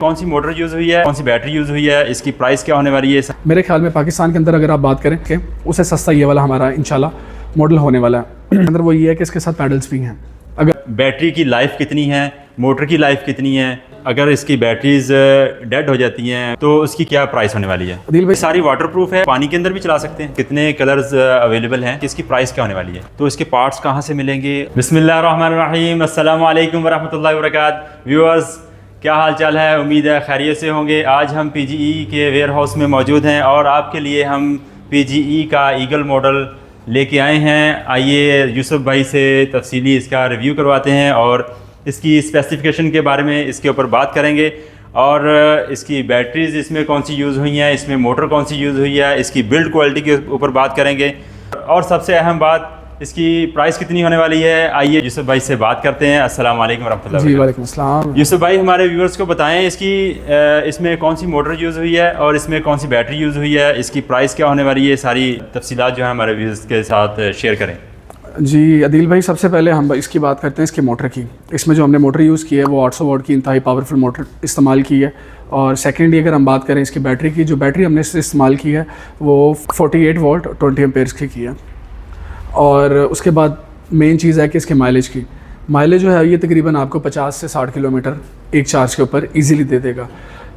कौन सी motor use हुई है, कौन सी बैटरी यूज़ हुई है, इसकी प्राइस क्या होने वाली है? मेरे ख्याल में पाकिस्तान के अंदर अगर आप बात करें कि उससे सस्ता ये वाला हमारा इंशाल्लाह मॉडल होने वाला है। अंदर वो ये है कि इसके साथ पैडल्स भी हैं। अगर बैटरी की लाइफ कितनी है, मोटर की लाइफ कितनी है, अगर इसकी बैटरीज डेड हो जाती हैं तो उसकी क्या प्राइस होने वाली है? दिल भाई सारी वाटरप्रूफ है, पानी के अंदर भी चला सकते हैं। कितने कलर्स अवेलेबल हैं, इसकी प्राइस क्या होने वाली है, तो इसके पार्ट्स कहाँ से मिलेंगे? बिस्मिल्लाहिर्रहमानिर्रहीम, अस्सलाम वालेकुम वरहमतुल्लाहि वबरकातुहू। व्यूअर्स, क्या हाल चाल है? उम्मीद है खैरियत से होंगे। आज हम PGE के वेयर हाउस में मौजूद हैं और आपके लिए हम PGE का ईगल मॉडल लेके आए हैं। आइए यूसुफ भाई से तफसीली इसका रिव्यू करवाते हैं और इसकी स्पेसिफिकेशन के बारे में इसके ऊपर बात करेंगे और इसकी बैटरीज इसमें कौन सी यूज़ हुई हैं, इसमें मोटर कौन सी यूज़ हुई है, इसकी बिल्ड क्वालिटी के ऊपर बात करेंगे और सबसे अहम बात इसकी प्राइस कितनी होने वाली है। आइए यूसुफ भाई से बात करते हैं। अस्सलाम वालेकुम वरहमतुल्लाहि जी वबरकातुहू। वालेकुम अस्सलाम। यूसुफ भाई, हमारे व्यूअर्स को बताएं इसमें कौन सी मोटर यूज़ हुई है और इसमें कौन सी बैटरी यूज़ हुई है, इसकी प्राइस क्या होने वाली है, सारी तफसीलात जो है हमारे व्यूअर्स के साथ शेयर करें। जी अदील भाई, सबसे पहले हम इसकी बात करते हैं इसकी मोटर की। इसमें जो हमने मोटर यूज़ की है वो 800 वाट की इंतहाई पावरफुल मोटर इस्तेमाल की है। और सेकेंडली अगर हम बात करें इसकी बैटरी की, जो बैटरी हमने इससे इस्तेमाल की है वो 48 वोल्ट 20 एम्पेयर्स की है। और उसके बाद मेन चीज़ है कि इसके माइलेज की। माइलेज जो है ये तकरीबन आपको 50 से 60 किलोमीटर एक चार्ज के ऊपर इजीली दे देगा,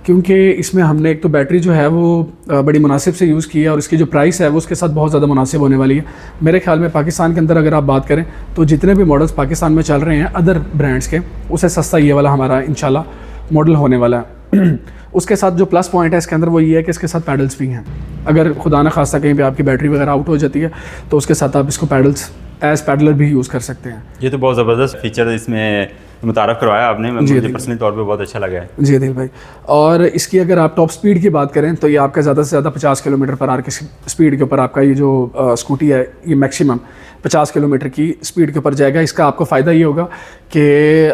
क्योंकि इसमें हमने एक तो बैटरी जो है वो बड़ी मुनासिब से यूज़ की है और इसकी जो प्राइस है वो उसके साथ बहुत ज़्यादा मुनासिब होने वाली है। मेरे ख्याल में पाकिस्तान के अंदर अगर आप बात करें तो जितने भी मॉडल्स पाकिस्तान में चल रहे हैं अदर ब्रांड्स के, उससे सस्ता ये वाला हमारा इंशाल्लाह मॉडल होने वाला है। उसके साथ जो प्लस पॉइंट है इसके अंदर वो ये है कि इसके साथ पैडल्स भी हैं। अगर खुदा न खास्ता कहीं पे आपकी बैटरी वगैरह आउट हो जाती है तो उसके साथ आप इसको पैडल्स एज पैडलर भी यूज़ कर सकते हैं। ये तो बहुत ज़बरदस्त फीचर इसमें मुतारफ़ करवाया आपने, मुझे पर्सनली तौर पे बहुत अच्छा लगा है। जी अदिल भाई, और इसकी अगर आप टॉप स्पीड की बात करें तो ये आपका ज़्यादा से ज़्यादा 50 किलोमीटर पर आवर की स्पीड के ऊपर आपका ये जो स्कूटी है ये मैक्सिमम 50 किलोमीटर की स्पीड के ऊपर जाएगा। इसका आपको फ़ायदा ये होगा कि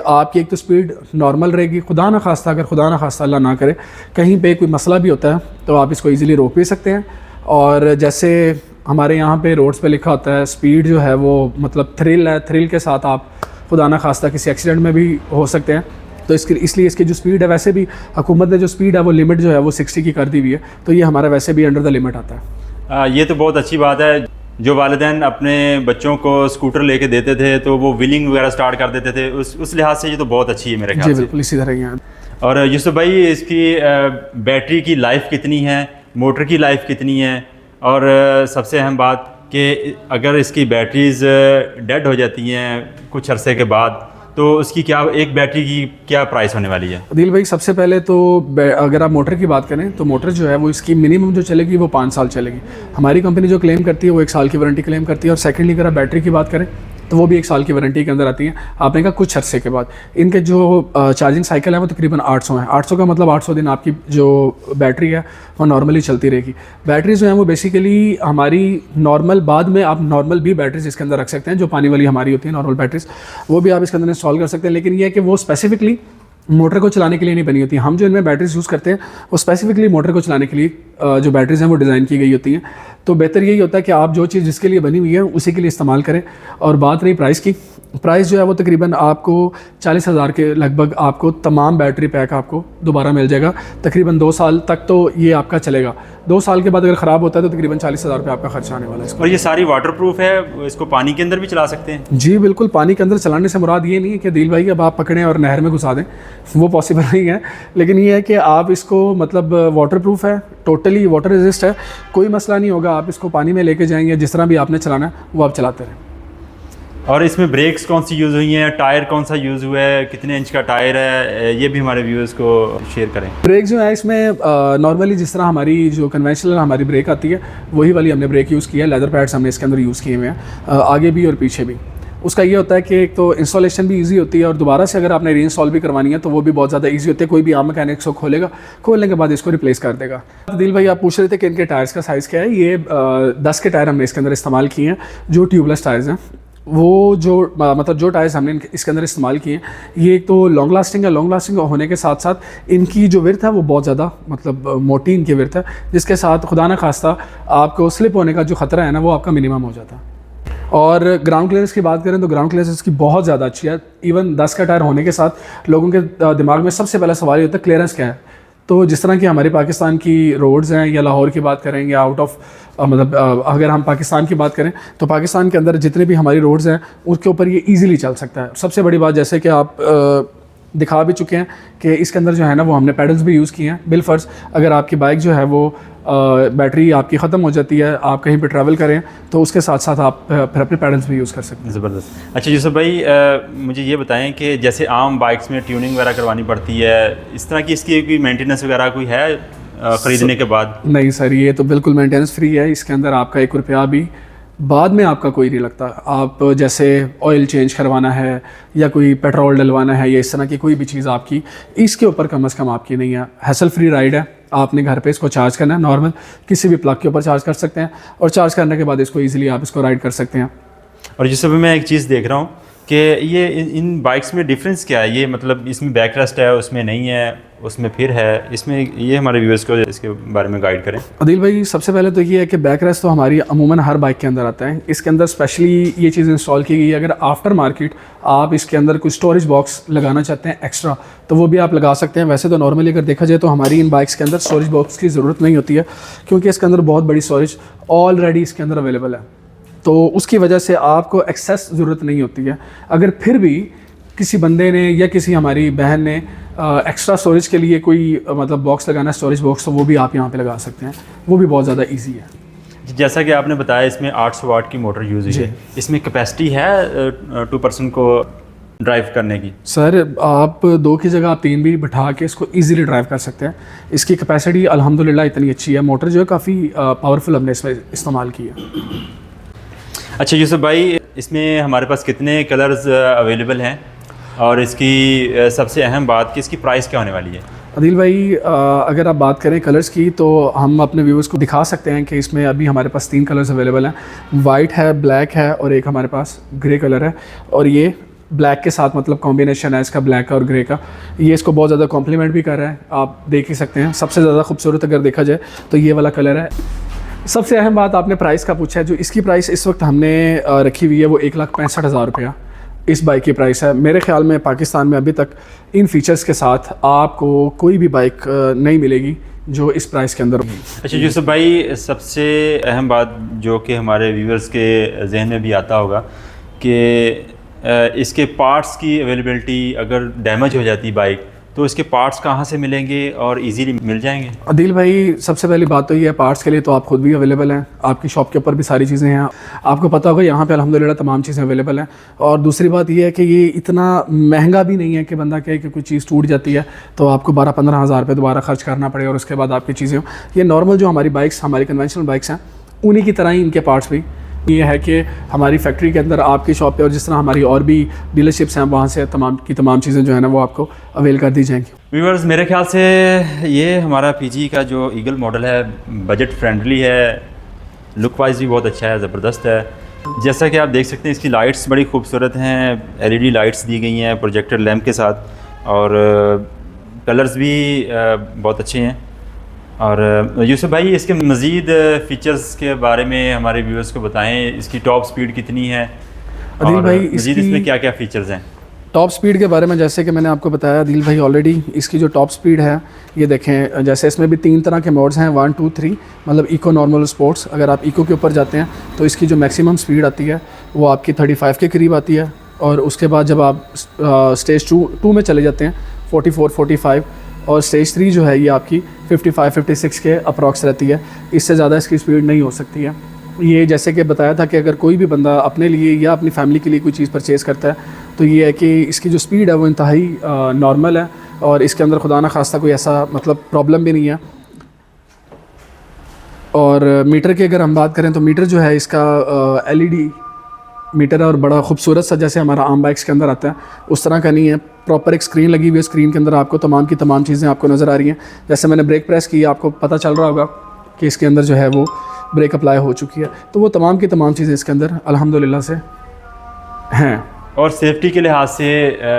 आपकी एक तो स्पीड नॉर्मल रहेगी, खुदा ना खास्ता अगर खुदा ना खास्ता अल्लाह ना करे कहीं पे कोई मसला भी होता है तो आप इसको ईज़िली रोक भी सकते हैं। और जैसे हमारे यहाँ पे रोड्स पे लिखा होता है स्पीड जो है वो मतलब थ्रिल है, थ्रिल के साथ आप खुदा ना खास्ता किसी एक्सीडेंट में भी हो सकते हैं। तो इसलिए इसकी जो स्पीड है, वैसे भी हुकूमत ने जो स्पीड है वो लिमिट जो है वो 60 की कर दी हुई है, तो ये हमारा वैसे भी अंडर द लिमिट आता है। ये तो बहुत अच्छी बात है। जो वालिदैन अपने बच्चों को स्कूटर लेके देते थे तो वो व्हीलिंग वगैरह स्टार्ट कर देते थे, उस लिहाज से ये तो बहुत अच्छी है मेरे ख्याल से। जी बिल्कुल इसी तरह ही है। और यूसुफ भाई, इसकी बैटरी की लाइफ कितनी है, मोटर की लाइफ कितनी है, और सबसे अहम बात कि अगर इसकी बैटरीज डेड हो जाती हैं कुछ अरसे के बाद तो उसकी क्या, एक बैटरी की क्या प्राइस होने वाली है? दिल भाई, सबसे पहले तो अगर आप मोटर की बात करें तो मोटर जो है वो इसकी मिनिमम जो चलेगी वो 5 साल चलेगी। हमारी कंपनी जो क्लेम करती है वो 1 साल की वारंटी क्लेम करती है। और सेकेंडली अगर आप बैटरी की बात करें तो वो भी 1 साल की वारंटी के अंदर आती है। आपने कहा कुछ अरसे के बाद, इनके जो चार्जिंग साइकिल है वो तकरीबन 800 है। 800 का मतलब 800 दिन आपकी जो बैटरी है वो नॉर्मली चलती रहेगी। बैटरी जो है वो बेसिकली हमारी नॉर्मल, बाद में आप नॉर्मल भी बैटरीज इसके अंदर रख सकते हैं, जो पानी वाली हमारी होती है नॉर्मल बैटरीज, वो भी आप इसके अंदर इंस्टॉल कर सकते हैं। लेकिन ये है कि वो स्पेसिफिकली मोटर को चलाने के लिए नहीं बनी होती। हम जो इनमें बैटरीज यूज़ करते हैं वो स्पेसिफिकली मोटर को चलाने के लिए जो बैटरीज हैं वो डिज़ाइन की गई होती हैं। तो बेहतर यही होता है कि आप जो चीज़ जिसके लिए बनी हुई है उसी के लिए इस्तेमाल करें। और बात रही प्राइस की, प्राइस जो है वो तकरीबन आपको 40,000 के लगभग आपको तमाम बैटरी पैक आपको दोबारा मिल जाएगा। तकरीबन 2 साल तक तो ये आपका चलेगा। 2 साल के बाद अगर ख़राब होता है तो तकरीबन 40,000 रुपये आपका खर्चा आने वाला है। और ये सारी वाटरप्रूफ है, इसको पानी के अंदर भी चला सकते हैं? जी बिल्कुल, पानी के अंदर चलाने से मुराद ये नहीं है कि दिल भाई अब आप पकड़ें और नहर में घुसा दें, वो पॉसिबल नहीं है। लेकिन ये है कि आप इसको मतलब वाटरप्रूफ है, टोटली वाटर रेजिस्ट है, कोई मसला नहीं होगा। आप इसको पानी में लेके जाएंगे, जिस तरह भी आपने चलाना है वो आप चलाते रहें। और इसमें ब्रेक्स कौन सी यूज़ हुई हैं, टायर कौन सा यूज़ हुआ है, कितने इंच का टायर है, ये भी हमारे व्यूअर्स को शेयर करें। ब्रेक जो है इसमें नॉर्मली जिस तरह हमारी जो कन्वेंशनल हमारी ब्रेक आती है वही वाली हमने ब्रेक यूज़ की है। लेदर पैड्स हमने इसके अंदर यूज़ किए हुए हैं, आगे भी और पीछे भी। उसका ये होता है कि एक तो इंस्टॉलेशन भी इजी होती है और दोबारा से अगर आपने रीइंस्टॉल भी करवानी है तो वो भी बहुत ज़्यादा इजी होती है। कोई भी आम मैकेनिक इसको खोलेगा, खोलने के बाद इसको रिप्लेस कर देगा। दिल भाई, आप पूछ रहे थे कि इनके टायर्स का साइज़ क्या है। ये 10 के टायर हमने इसके अंदर इस्तेमाल किए हैं, जो ट्यूबलेस टायर्स हैं। वो जो मतलब जो टायर्स हमने इसके अंदर इस्तेमाल किए हैं ये एक तो लॉन्ग लास्टिंग है। लॉन्ग लास्टिंग होने के साथ साथ इनकी जो विड्थ है वो बहुत ज़्यादा मतलब मोटी इनकी विड्थ है, जिसके साथ खुदा न खास्ता आपको स्लिप होने का जो ख़तरा है ना वो आपका मिनिमम हो जाता है। और ग्राउंड क्लियरेंस की बात करें तो ग्राउंड क्लियरेंस इसकी बहुत ज़्यादा अच्छी है। इवन 10 का टायर होने के साथ लोगों के दिमाग में सबसे पहला सवाल ये होता है क्लियरेंस क्या है। तो जिस तरह की हमारे पाकिस्तान की रोड्स हैं या लाहौर की बात करें या आउट ऑफ मतलब अगर हम पाकिस्तान की बात करें तो पाकिस्तान के अंदर जितने भी हमारी रोड्स हैं उसके ऊपर ये ईजिली चल सकता है। सबसे बड़ी बात जैसे कि आप दिखा भी चुके हैं कि इसके अंदर जो है ना वो हमने पैडल्स भी यूज़ किए हैं। बिलफर्ज अगर आपकी बाइक जो है वो बैटरी आपकी ख़त्म हो जाती है, आप कहीं पे ट्रैवल करें तो उसके साथ साथ आप फिर अपने पैडल्स भी यूज़ कर सकते हैं। ज़बरदस्त। अच्छा यूसुफ भाई, मुझे ये बताएं कि जैसे आम बाइक्स में ट्यूनिंग वगैरह करवानी पड़ती है, इस तरह की इसकी कोई मेंटेनेंस वगैरह कोई है ख़रीदने के बाद? नहीं सर, ये तो बिल्कुल मेंटेनेंस फ्री है। इसके अंदर आपका 1 रुपया भी बाद में आपका कोई नहीं लगता। आप जैसे ऑयल चेंज करवाना है या कोई पेट्रोल डलवाना है या इस तरह की कोई भी चीज़ आपकी इसके ऊपर कम से कम आपकी नहीं है। हैसल फ्री राइड है। आपने घर पे इसको चार्ज करना है, नॉर्मल किसी भी प्लग के ऊपर चार्ज कर सकते हैं और चार्ज करने के बाद इसको ईजिली आप इसको राइड कर सकते हैं। और जैसे भी मैं एक चीज़ देख रहा हूँ कि ये इन बाइक्स में डिफरेंस क्या है? ये मतलब इसमें बैक रेस्ट है, उसमें नहीं है, उसमें फिर है, इसमें ये हमारे व्यूअर्स को इसके बारे में गाइड करें। अदिल भाई, सबसे पहले तो ये है कि बैक रेस्ट तो हमारी अमूमन हर बाइक के अंदर आता है। इसके अंदर स्पेशली ये चीज़ इंस्टॉल की गई है। अगर आफ्टर मार्केट आप इसके अंदर कोई स्टोरेज बॉक्स लगाना चाहते हैं एक्स्ट्रा तो वो भी आप लगा सकते हैं। वैसे तो नॉर्मली अगर देखा जाए तो हमारी इन बाइक्स के अंदर स्टोरेज बॉक्स की ज़रूरत नहीं होती है क्योंकि इसके अंदर बहुत बड़ी स्टोरेज ऑलरेडी इसके अंदर अवेलेबल है, तो उसकी वजह से आपको एक्सेस ज़रूरत नहीं होती है। अगर फिर भी किसी बंदे ने या किसी हमारी बहन ने एक्स्ट्रा स्टोरेज के लिए कोई मतलब बॉक्स लगाना है, स्टोरेज बॉक्स, तो वो भी आप यहाँ पे लगा सकते हैं। वो भी बहुत ज़्यादा इजी है। जैसा कि आपने बताया इसमें 800 वाट की मोटर यूज़ हुई है, इसमें कैपेसिटी है 2 पर्सन को ड्राइव करने की? सर आप 2 की जगह आप 3 भी बिठा के इसको इजीली ड्राइव कर सकते हैं। इसकी कैपेसिटी अल्हम्दुलिल्लाह इतनी अच्छी है। मोटर जो है काफ़ी पावरफुल हमने इसमें इस्तेमाल की है। अच्छा यूसुफ भाई, इसमें हमारे पास कितने कलर्स अवेलेबल हैं और इसकी सबसे अहम बात कि इसकी प्राइस क्या होने वाली है? अदिल भाई, अगर आप बात करें कलर्स की तो हम अपने व्यूअर्स को दिखा सकते हैं कि इसमें अभी हमारे पास 3 कलर्स अवेलेबल हैं। वाइट है, ब्लैक है और एक हमारे पास ग्रे कलर है। और ये ब्लैक के साथ मतलब कॉम्बिनेशन है इसका ब्लैक का और ग्रे का। ये इसको बहुत ज़्यादा कॉम्प्लीमेंट भी कर रहा है, आप देख ही सकते हैं। सबसे ज़्यादा खूबसूरत अगर देखा जाए तो ये वाला कलर है। सबसे अहम बात आपने प्राइस का पूछा है। जो इसकी प्राइस इस वक्त हमने रखी हुई है वो 1,65,000 रुपया इस बाइक की प्राइस है। मेरे ख्याल में पाकिस्तान में अभी तक इन फीचर्स के साथ आपको कोई भी बाइक नहीं मिलेगी जो इस प्राइस के अंदर होगी। अच्छा यूसुफ भाई, सबसे अहम बात जो कि हमारे व्यूअर्स के जहन में भी आता होगा कि इसके पार्ट्स की अवेलेबिलिटी, अगर डैमेज हो जाती बाइक तो इसके पार्ट्स कहाँ से मिलेंगे और इजीली मिल जाएंगे? अदिल भाई, सबसे पहली बात तो ये है, पार्ट्स के लिए तो आप खुद भी अवेलेबल हैं। आपकी शॉप के ऊपर भी सारी चीज़ें हैं, आपको पता होगा यहाँ पे अल्हम्दुलिल्लाह तमाम चीज़ें अवेलेबल हैं। और दूसरी बात ये है कि ये इतना महंगा भी नहीं है कि बंदा कहे कि कोई चीज़ टूट जाती है तो आपको 12-15 हज़ार रुपये दोबारा खर्च करना पड़े और उसके बाद आपकी चीज़ें हो। ये नॉर्मल जो हमारी बाइक्स, हमारी कन्वेंशनल बाइक्स हैं, उन्हीं की तरह ही इनके पार्ट्स भी ये है कि हमारी फैक्ट्री के अंदर आपकी शॉप पे और जिस तरह हमारी और भी डीलरशिप्स हैं वहाँ से तमाम चीज़ें जो है ना वो आपको अवेल कर दी जाएंगी। व्यूअर्स, मेरे ख्याल से ये हमारा पीजी का जो ईगल मॉडल है बजट फ्रेंडली है, लुक वाइज भी बहुत अच्छा है, ज़बरदस्त है। जैसा कि आप देख सकते हैं इसकी लाइट्स बड़ी खूबसूरत हैं, LED लाइट्स दी गई हैं प्रोजेक्टर लैंप के साथ, और कलर्स भी बहुत अच्छे हैं। और यूसुफ भाई, इसके मज़ीद फ़ीचर्स के बारे में हमारे व्यूअर्स को बताएं। इसकी टॉप स्पीड कितनी है अदिल भाई, मज़ीद इसमें क्या क्या फ़ीचर्स हैं? टॉप स्पीड के बारे में जैसे कि मैंने आपको बताया अदिल भाई ऑलरेडी, इसकी जो टॉप स्पीड है ये देखें। जैसे इसमें भी 3 तरह के मोड्स हैं, 1, 2, 3, मतलब इको, नॉर्मल, स्पोर्ट्स। अगर आप इको के ऊपर जाते हैं तो इसकी जो मैक्सिमम स्पीड आती है वो आपकी 35 के करीब आती है। और उसके बाद जब आप स्टेज 2 में चले जाते हैं 44, 45, और स्टेज 3 जो है ये आपकी 55, 56 के अप्रॉक्स रहती है। इससे ज़्यादा इसकी स्पीड नहीं हो सकती है। ये जैसे कि बताया था कि अगर कोई भी बंदा अपने लिए या अपनी फैमिली के लिए कोई चीज़ परचेज़ करता है तो ये है कि इसकी जो स्पीड है वो इंतहाई नॉर्मल है और इसके अंदर खुदा ना खास्ता कोई ऐसा मतलब प्रॉब्लम भी नहीं है। और मीटर की अगर हम बात करें तो मीटर जो है इसका LED मीटर है और बड़ा खूबसूरत सा, जैसे हमारा आम बाइक्स के अंदर आता है उस तरह का नहीं है। प्रॉपर एक स्क्रीन लगी हुई है, स्क्रीन के अंदर आपको तमाम की तमाम चीज़ें आपको नज़र आ रही हैं। जैसे मैंने ब्रेक प्रेस की, आपको पता चल रहा होगा कि इसके अंदर जो है वो ब्रेक अप्लाई हो चुकी है। तो वो तमाम की तमाम चीज़ें इसके अंदर अल्हम्दुलिल्लाह से हैं। और सेफ्टी के लिहाज से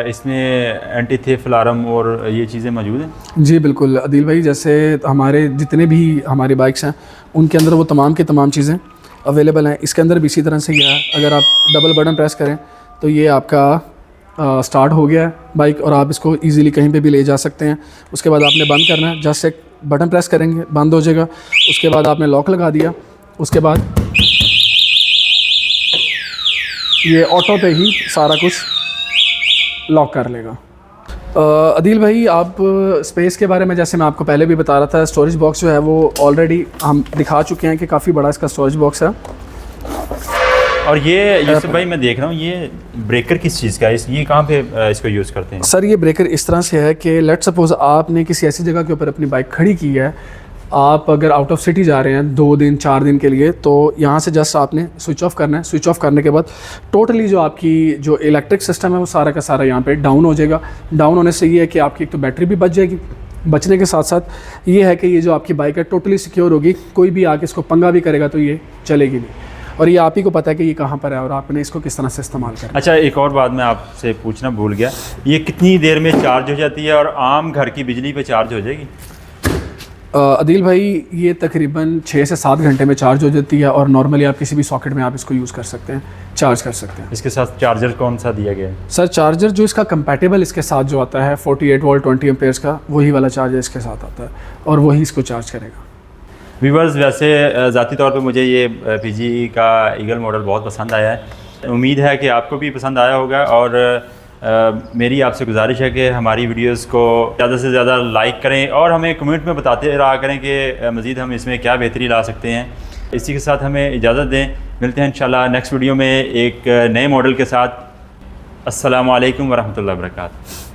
इसमें एंटी थेफ्ट अलार्म और ये चीज़ें मौजूद हैं? जी बिल्कुल अदिल भाई, जैसे हमारे जितने भी हमारी बाइक्स हैं उनके अंदर वो तमाम की तमाम चीज़ें अवेलेबल हैं। इसके अंदर भी इसी तरह से ही है, अगर आप डबल बटन प्रेस करें तो ये आपका स्टार्ट हो गया है बाइक, और आप इसको इजीली कहीं पे भी ले जा सकते हैं। उसके बाद आपने बंद करना है, जस्ट एक बटन प्रेस करेंगे बंद हो जाएगा। उसके बाद आपने लॉक लगा दिया, उसके बाद ये ऑटो पे ही सारा कुछ लॉक कर लेगा। अदील भाई, आप स्पेस के बारे में, जैसे मैं आपको पहले भी बता रहा था, स्टोरेज बॉक्स जो है वो ऑलरेडी हम दिखा चुके हैं कि काफ़ी बड़ा इसका स्टोरेज बॉक्स है। और ये यूसुफ भाई मैं देख रहा हूँ, ये ब्रेकर किस चीज़ का है, ये कहाँ पे इसको यूज़ करते हैं? सर, ये ब्रेकर इस तरह से है कि लेट सपोज़ आपने किसी ऐसी जगह के ऊपर अपनी बाइक खड़ी की है, आप अगर आउट ऑफ सिटी जा रहे हैं 2 दिन 4 दिन के लिए, तो यहाँ से जस्ट आपने स्विच ऑफ करना है। स्विच ऑफ करने के बाद टोटली जो आपकी जो इलेक्ट्रिक सिस्टम है वो सारा का सारा यहाँ पे डाउन हो जाएगा। डाउन होने से ये है कि आपकी एक तो बैटरी भी बच जाएगी, बचने के साथ साथ ये है कि ये जो आपकी बाइक है टोटली सिक्योर होगी, कोई भी आके इसको पंगा भी करेगा तो ये चलेगी नहीं। और ये आप ही को पता है कि ये कहाँ पर है और आपने इसको किस तरह से इस्तेमाल करना है। अच्छा, एक और बात मैं आपसे पूछना भूल गया, ये कितनी देर में चार्ज हो जाती है और आम घर की बिजली पे चार्ज हो जाएगी? अदील भाई, ये तकरीबन 6 से 7 घंटे में चार्ज हो जाती है, और नॉर्मली आप किसी भी सॉकेट में आप इसको यूज़ कर सकते हैं, चार्ज कर सकते हैं। इसके साथ चार्जर कौन सा दिया गया है? सर, चार्जर जो इसका कंपैटिबल इसके साथ जो आता है 48 वोल्ट 20 एम्पेयर्स का, वही वाला चार्जर इसके साथ आता है और वही इसको चार्ज करेगा। व्यूअर्स, वैसे ज़ाती तौर पे मुझे ये PG का ईगल मॉडल बहुत पसंद आया है। उम्मीद है कि आपको भी पसंद आया होगा, और मेरी आपसे गुजारिश है कि हमारी वीडियोस को ज़्यादा से ज़्यादा लाइक करें और हमें कमेंट में बताते रहा करें कि मज़ीद हम इसमें क्या बेहतरी ला सकते हैं। इसी के साथ हमें इजाज़त दें, मिलते हैं इंशाल्लाह नेक्स्ट वीडियो में एक नए मॉडल के साथ। अस्सलामु अलैकुम वरहमतुल्लाहि वबरकातुहू।